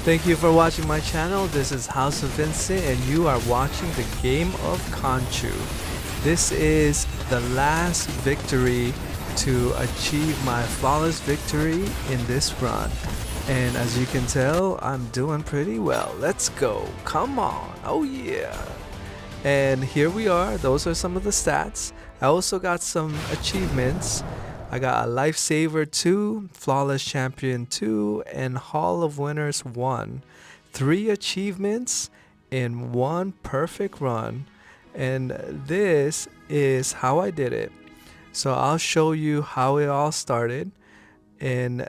Thank you for watching my channel. This is House of Vincent and you are watching the Game of Khonshu. This is the last victory to achieve my flawless victory in this run. And as you can tell, I'm doing pretty well. Let's go. Come on. Oh yeah. And here we are. Those are some of the stats. I also got some achievements. I got a Lifesaver 2, Flawless Champion 2, and Hall of Winners 1. 3 achievements in one perfect run. And this is how I did it. So I'll show you how it all started. And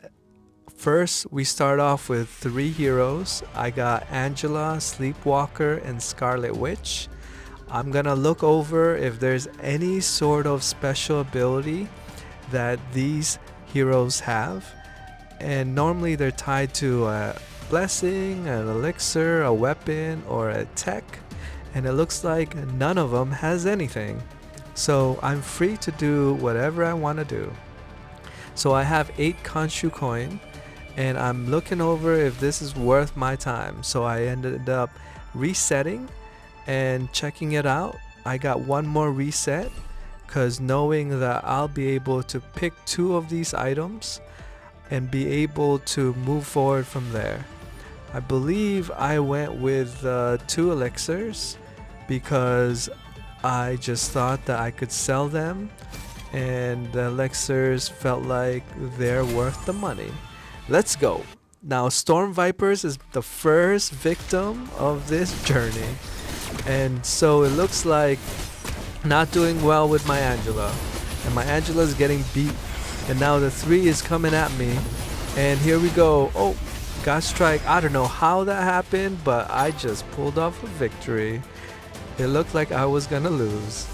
first, we start off with 3 heroes. I got Angela, Sleepwalker, and Scarlet Witch. I'm gonna look over if there's any sort of special ability that these heroes have, and normally they're tied to a blessing, an elixir, a weapon, or a tech, and it looks like none of them has anything. So I'm free to do whatever I want to do. So I have 8 Khonshu Coin, and I'm looking over if this is worth my time. So I ended up resetting and checking it out. I got one more reset, because knowing that I'll be able to pick 2 of these items and be able to move forward from there. I believe I went with 2 elixirs because I just thought that I could sell them, and the elixirs felt like they're worth the money. Let's go. Now Storm Vipers is the first victim of this journey, and so it looks like not doing well with my Angela, and my Angela is getting beat, and now the 3 is coming at me, and here we go. Oh, got strike. I don't know how that happened, but I just pulled off a victory. It looked like I was gonna lose.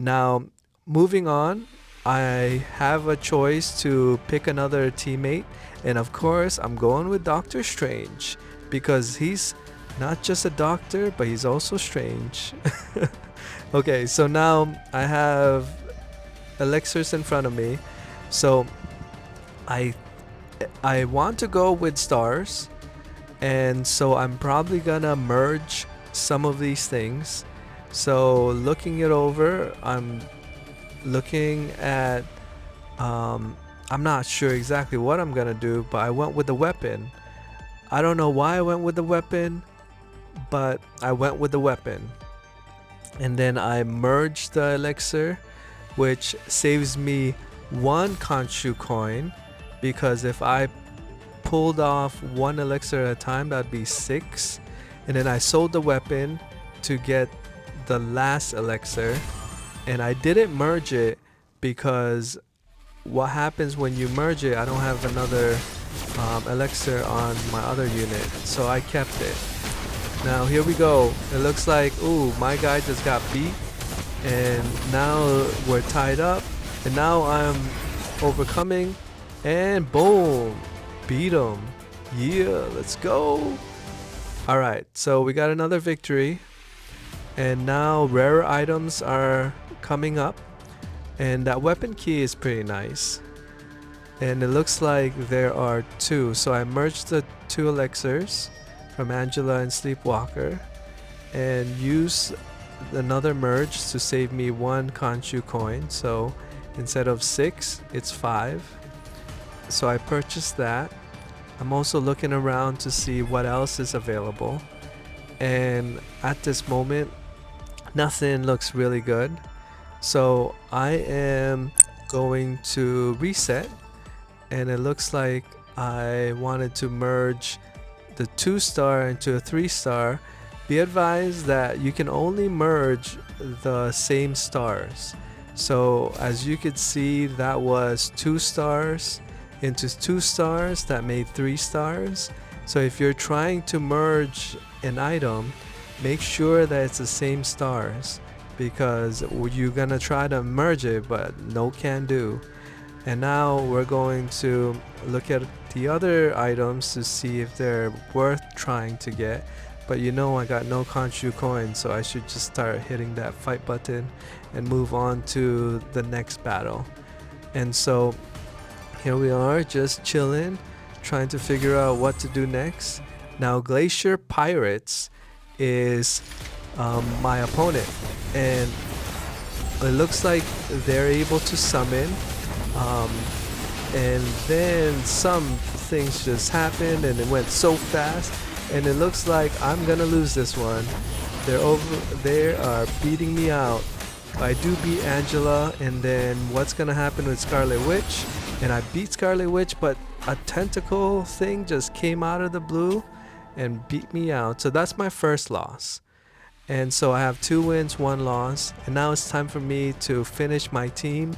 Now moving on, I have a choice to pick another teammate, and of course I'm going with Doctor Strange because he's not just a doctor, but he's also strange. Okay, so now I have elixirs in front of me. So I want to go with stars, and so I'm probably gonna merge some of these things. So looking it over, I'm looking at I'm not sure exactly what I'm gonna do, but I went with the weapon. I don't know why I went with the weapon, but I went with the weapon. And then I merged the elixir, which saves me 1 Khonshu coin, because if I pulled off 1 elixir at a time, that'd be 6. And then I sold the weapon to get the last elixir, and I didn't merge it because what happens when you merge it, I don't have another elixir on my other unit, so I kept it. Now here we go. It looks like, ooh, my guy just got beat, and now we're tied up, and now I'm overcoming, and boom, beat him. Yeah, let's go. Alright, so we got another victory, and now rare items are coming up, and that weapon key is pretty nice, and it looks like there are 2. So I merged the 2 elixirs from Angela and Sleepwalker and use another merge to save me 1 Khonshu coin. So instead of 6, it's 5. So I purchased that. I'm also looking around to see what else is available, and at this moment nothing looks really good. So I am going to reset, and it looks like I wanted to merge the 2-star into a 3-star. Be advised that you can only merge the same stars. So as you could see, that was 2 stars into 2 stars, that made 3 stars. So if you're trying to merge an item, make sure that it's the same stars, because you're gonna try to merge it, but no can do. And now we're going to look at the other items to see if they're worth trying to get. But you know, I got no Khonshu coin, so I should just start hitting that fight button and move on to the next battle. And so here we are, just chilling, trying to figure out what to do next. Now Glacier Pirates is my opponent, and it looks like they're able to summon, and then some things just happened and it went so fast, and it looks like I'm gonna lose this one. They are beating me out. I do beat Angela, and then what's gonna happen with Scarlet Witch? And I beat Scarlet Witch, but a tentacle thing just came out of the blue and beat me out. So that's my first loss. And so I have 2 wins, 1 loss, and now it's time for me to finish my team.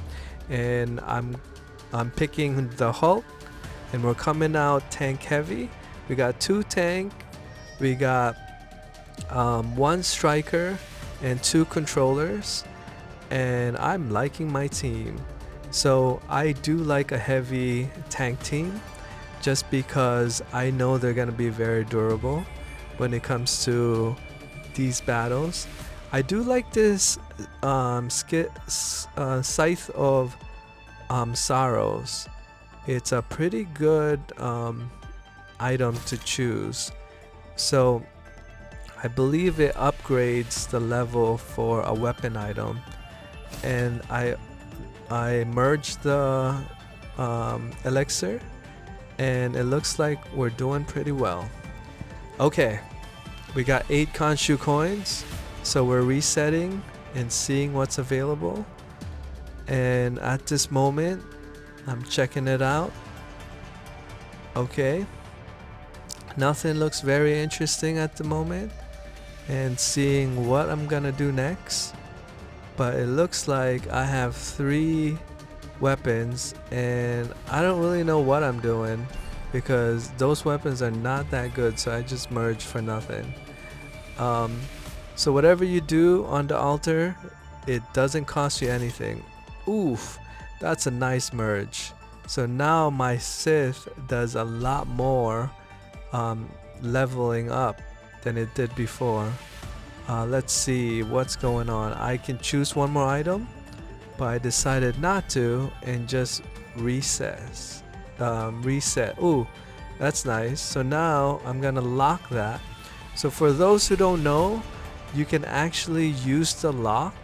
And I'm picking the Hulk, and we're coming out tank heavy. We got 2 tank, we got 1 striker and 2 controllers, and I'm liking my team. So I do like a heavy tank team, just because I know they're gonna be very durable when it comes to these battles. I do like this Scythe of Sorrows. It's a pretty good item to choose. So I believe it upgrades the level for a weapon item, and I merged the elixir, and it looks like we're doing pretty well. Okay, we got 8 Khonshu coins, so we're resetting and seeing what's available. And at this moment, I'm checking it out. Okay, nothing looks very interesting at the moment, and seeing what I'm gonna do next. But it looks like I have 3 weapons, and I don't really know what I'm doing, because those weapons are not that good, so I just merged for nothing. So whatever you do on the altar, it doesn't cost you anything. Oof, that's a nice merge. So now my Sith does a lot more leveling up than it did before. Let's see what's going on. I can choose 1 more item, but I decided not to and just reset. Ooh, that's nice. So now I'm gonna lock that. So for those who don't know, you can actually use the lock.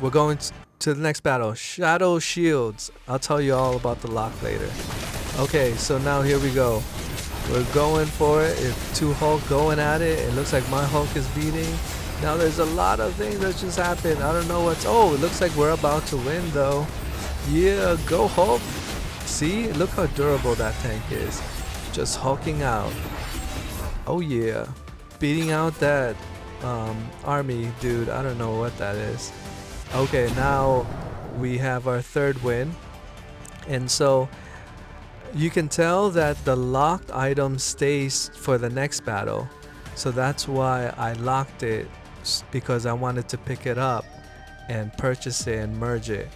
We're going to the next battle, Shadow Shields. I'll tell you all about the lock later. Okay, so now here we go. We're going for it. It's 2 Hulk going at it. It looks like my Hulk is beating. Now there's a lot of things that just happened. I don't know what's... Oh, it looks like we're about to win though. Yeah, go Hulk. See, look how durable that tank is. Just hulking out. Oh yeah. Beating out that army dude. I don't know what that is. Okay, now we have our 3rd win. And so you can tell that the locked item stays for the next battle. So that's why I locked it, because I wanted to pick it up and purchase it and merge it.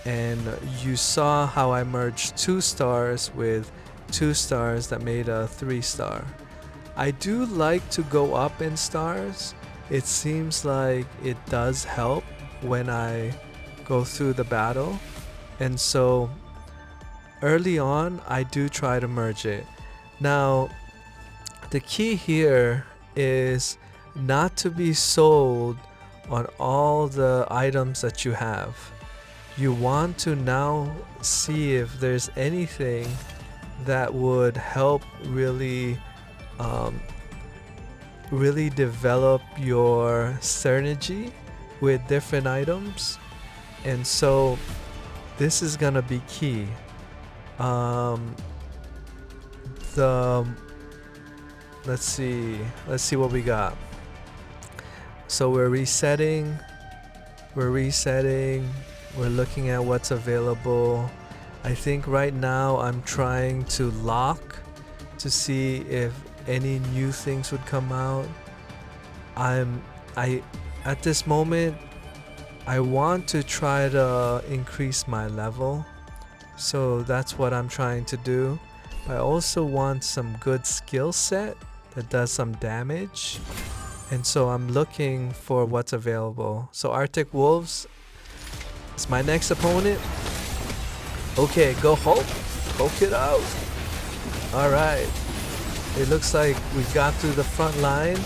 And you saw how I merged 2 stars with 2 stars that made a 3-star. I do like to go up in stars. It seems like it does help when I go through the battle. And so early on, I do try to merge it. Now, the key here is not to be sold on all the items that you have. You want to now see if there's anything that would help really develop your synergy with different items. And so this is gonna be key. Let's see what we got. So we're resetting, we're looking at what's available. I think right now I'm trying to lock to see if any new things would come out. At this moment, I want to try to increase my level, so that's what I'm trying to do. But I also want some good skill set that does some damage, and so I'm looking for what's available. So Arctic Wolves is my next opponent. Okay, go Hulk. Poke it out. Alright. It looks like we got through the front line.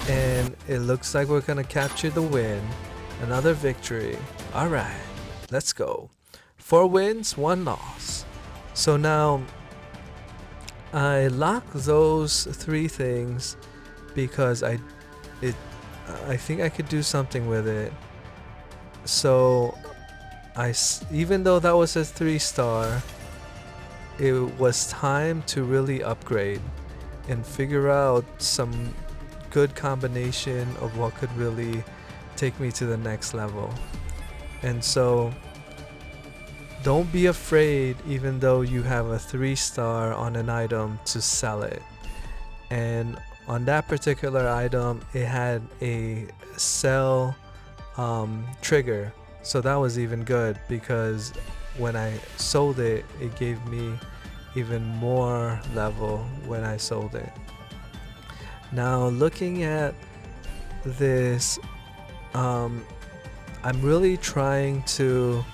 And it looks like we're gonna capture the win. Another victory. Alright. Let's go. 4 wins, 1 loss. So now I lock those 3 things because I think I could do something with it. So even though that was a 3-star, it was time to really upgrade and figure out some good combination of what could really take me to the next level. And so don't be afraid, even though you have a 3-star on an item, to sell it. And on that particular item, it had a sell trigger, so that was even good, because when I sold it, it gave me even more level when I sold it. Now looking at this, I'm really trying to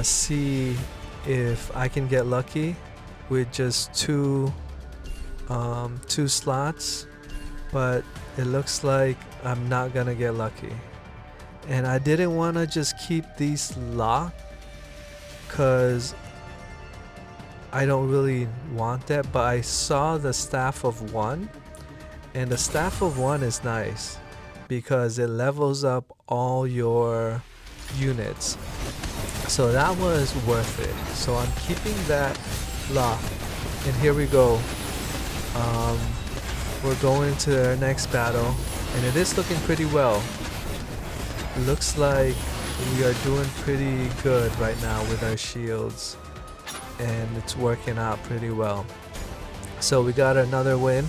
see if I can get lucky with just two slots, but it looks like I'm not gonna get lucky. And I didn't want to just keep these locked because I don't really want that, but I saw the staff of 1, and the staff of 1 is nice because it levels up all your units. So that was worth it. So I'm keeping that locked. And here we go. We're going to our next battle, and it is looking pretty well. It looks like we are doing pretty good right now with our shields, and it's working out pretty well. So we got another win.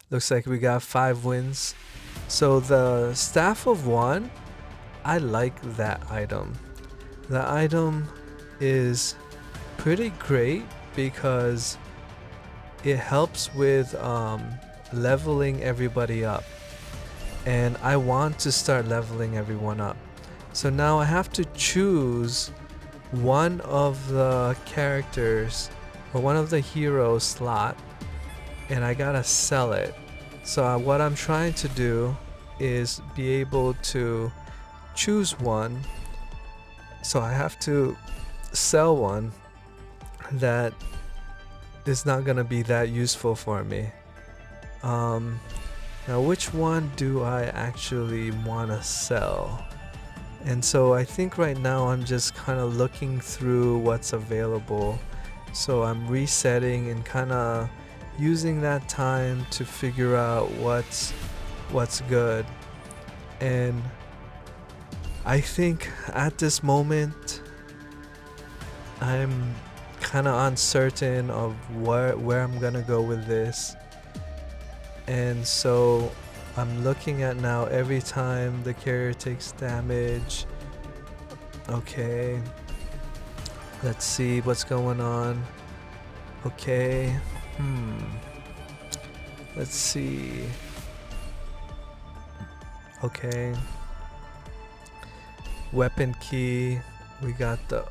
Looks like we got 5 wins. So the staff of 1, I like that item. The item is pretty great because it helps with leveling everybody up, and I want to start leveling everyone up. So now I have to choose one of the characters or one of the hero slot, and I gotta sell it. So what I'm trying to do is be able to choose one. So I have to sell one that is not gonna be that useful for me. Now which one do I actually want to sell? And so I think right now I'm just kind of looking through what's available. So I'm resetting and kind of using that time to figure out what's good. And I think at this moment I'm kind of uncertain of where I'm gonna go with this. And so I'm looking at now every time the carrier takes damage. Okay, let's see what's going on. Okay, let's see. Okay, weapon key, we got the,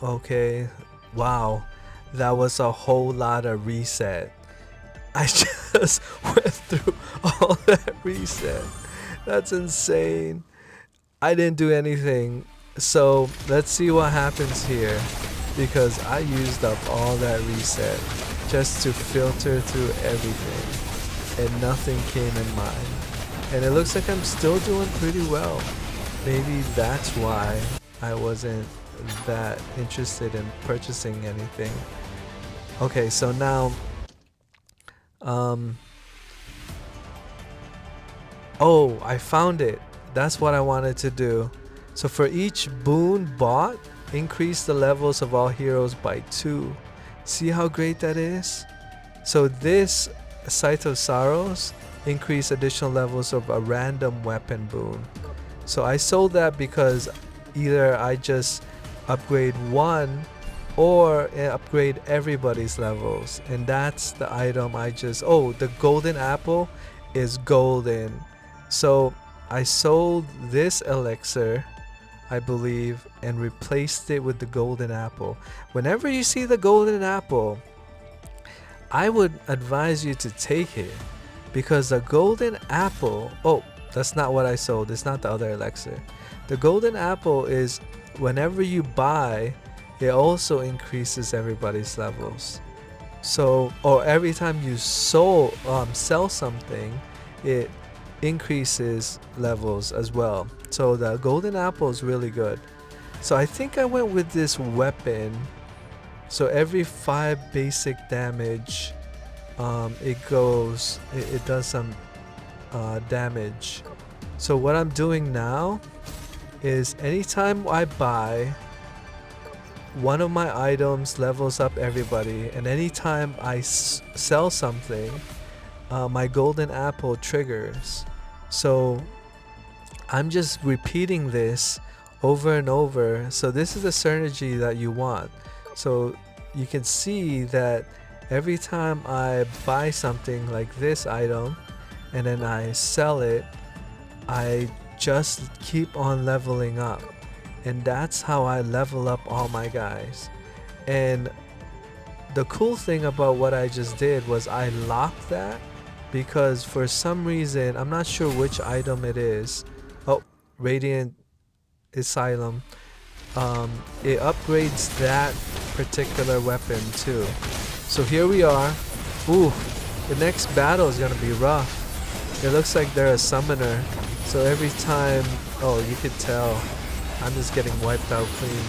okay, wow, that was a whole lot of reset. I just went through all that reset. That's insane. I didn't do anything. So let's see what happens here, because I used up all that reset just to filter through everything, and nothing came in mind. And it looks like I'm still doing pretty well. Maybe that's why I wasn't that interested in purchasing anything. Okay, so now oh, I found it. That's what I wanted to do. So for each boon bought, increase the levels of all heroes by 2. See how great that is? So this Sight of Sorrows increase additional levels of a random weapon boon. So I sold that because either I just upgrade one or upgrade everybody's levels, and that's the item I just, oh, the golden apple is golden. So I sold this elixir I believe, and replaced it with the golden apple. Whenever you see the golden apple, I would advise you to take it, because the golden apple, oh, that's not what I sold. It's not the other elixir. The golden apple is whenever you buy, it also increases everybody's levels. So, or every time you sell something, it increases levels as well. So the golden apple is really good. So I think I went with this weapon. So every 5 basic damage, it does some damage. So what I'm doing now is anytime I buy, one of my items levels up everybody, and anytime I sell something, my golden apple triggers. So I'm just repeating this over and over. So this is the synergy that you want. So you can see that every time I buy something like this item and then I sell it, I just keep on leveling up. And that's how I level up all my guys. And the cool thing about what I just did was I locked that, because for some reason, I'm not sure which item it is. Oh, Radiant Asylum. It upgrades that particular weapon too. So here we are. Ooh, the next battle is gonna be rough. It looks like they're a summoner. So every time, oh, you could tell, I'm just getting wiped out clean.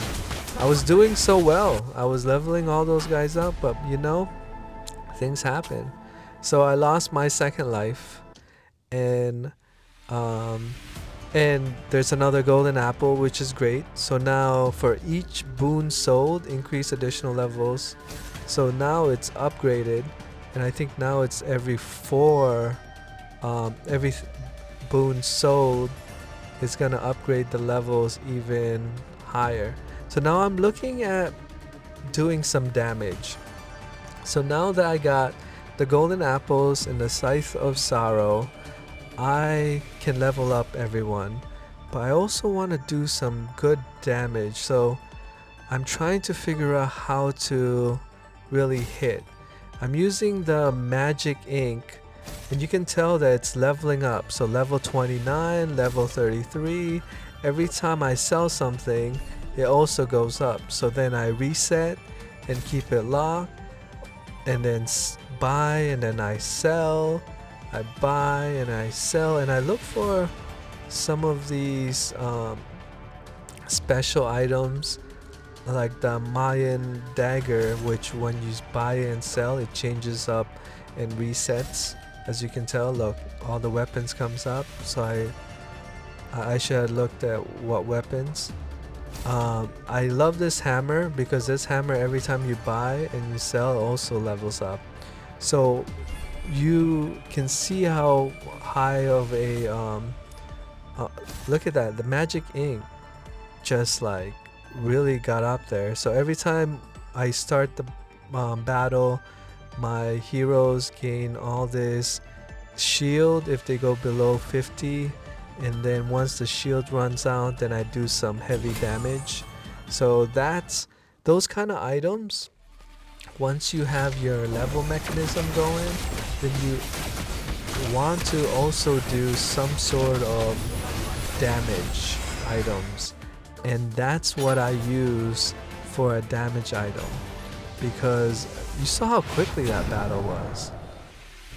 I was doing so well. I was leveling all those guys up, but you know, things happen. So I lost my second life, and there's another golden apple, which is great. So now for each boon sold, increase additional levels. So now it's upgraded, and I think now it's every 4, every boon sold is gonna upgrade the levels even higher. So now I'm looking at doing some damage. So now that I got the golden apples and the Scythe of Sorrow, I can level up everyone, but I also want to do some good damage. So I'm trying to figure out how to really hit. I'm using the magic ink, and you can tell that it's leveling up. So level 29, level 33. Every time I sell something, it also goes up. So then I reset and keep it locked, and then buy, and then I sell. I buy and I sell, and I look for some of these special items, like the Mayan dagger, which when you buy and sell, it changes up and resets. As you can tell, look, all the weapons comes up. So I should have looked at what weapons. I love this hammer, because this hammer, every time you buy and you sell, also levels up. So you can see how high of a look at that, the magic ink just like really got up there. So every time I start the battle, my heroes gain all this shield if they go below 50, and then once the shield runs out, then I do some heavy damage. So that's those kind of items. Once you have your level mechanism going, then you want to also do some sort of damage items, and that's what I use for a damage item, because you saw how quickly that battle was.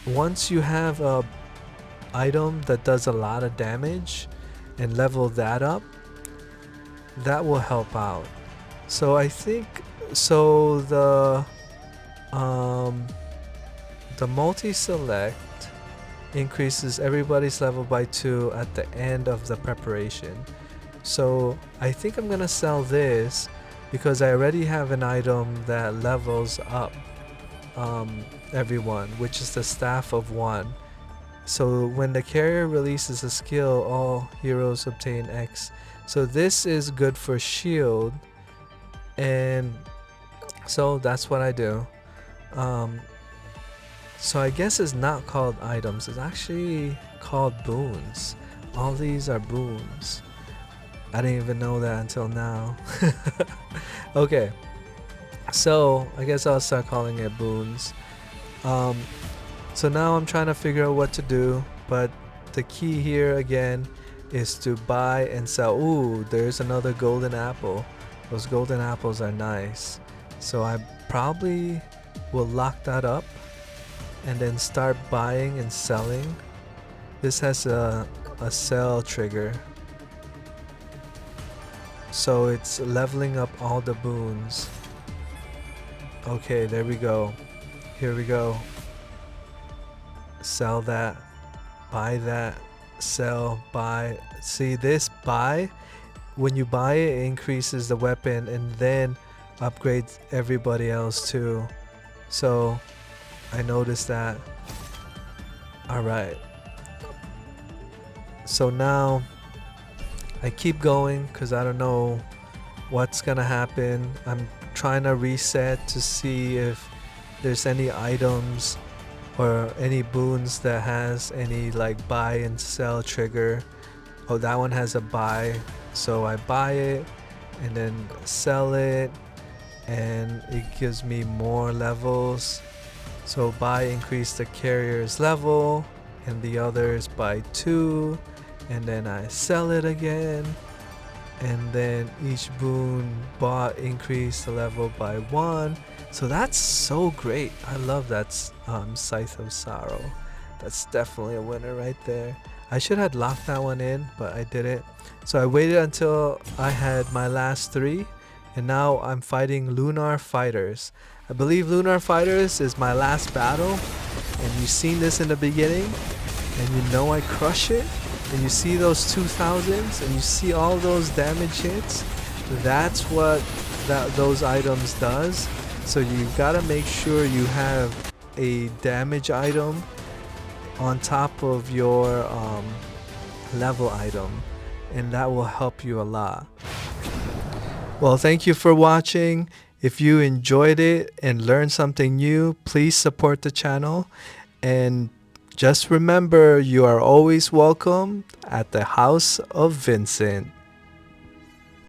Once you have a item that does a lot of damage and level that up, that will help out. So I think the multi-select increases everybody's level by 2 at the end of the preparation. So I think I'm gonna sell this, because I already have an item that levels up everyone, which is the Staff of 1. So when the carrier releases a skill, all heroes obtain X. So this is good for shield, and so that's what I do. So I guess it's not called items, it's actually called boons. All these are boons. I didn't even know that until now. Okay, so I guess I'll start calling it boons. Um, so now I'm trying to figure out what to do, but the key here again is to buy and sell. Ooh, there's another golden apple. Those golden apples are nice. So I probably will lock that up and then start buying and selling. This has a sell trigger. So it's leveling up all the boons. Okay, there we go. Here we go. Sell that. Buy that. Sell. Buy. See this? Buy. When you buy it, it increases the weapon and then upgrades everybody else too. So I noticed that. Alright. So now I keep going because I don't know what's gonna happen. I'm trying to reset to see if there's any items or any boons that has any like buy and sell trigger. Oh, that one has a buy, so I buy it and then sell it and it gives me more levels. So buy increase the carrier's level and the others by 2, and then I sell it again, and then each boon bought increase the level by 1. So that's so great. I love that Scythe of Sorrow. That's definitely a winner right there. I should have locked that one in, but I didn't. So I waited until I had my last 3, and now I'm fighting Lunar Fighters. I believe Lunar Fighters is my last battle, and you've seen this in the beginning, and you know I crush it, and you see those 2000s, and you see all those damage hits. That's what those items does. So you gotta make sure you have a damage item on top of your level item, and that will help you a lot. Well, thank you for watching. If you enjoyed it and learned something new, please support the channel, and just remember you are always welcome at the House of Vincent.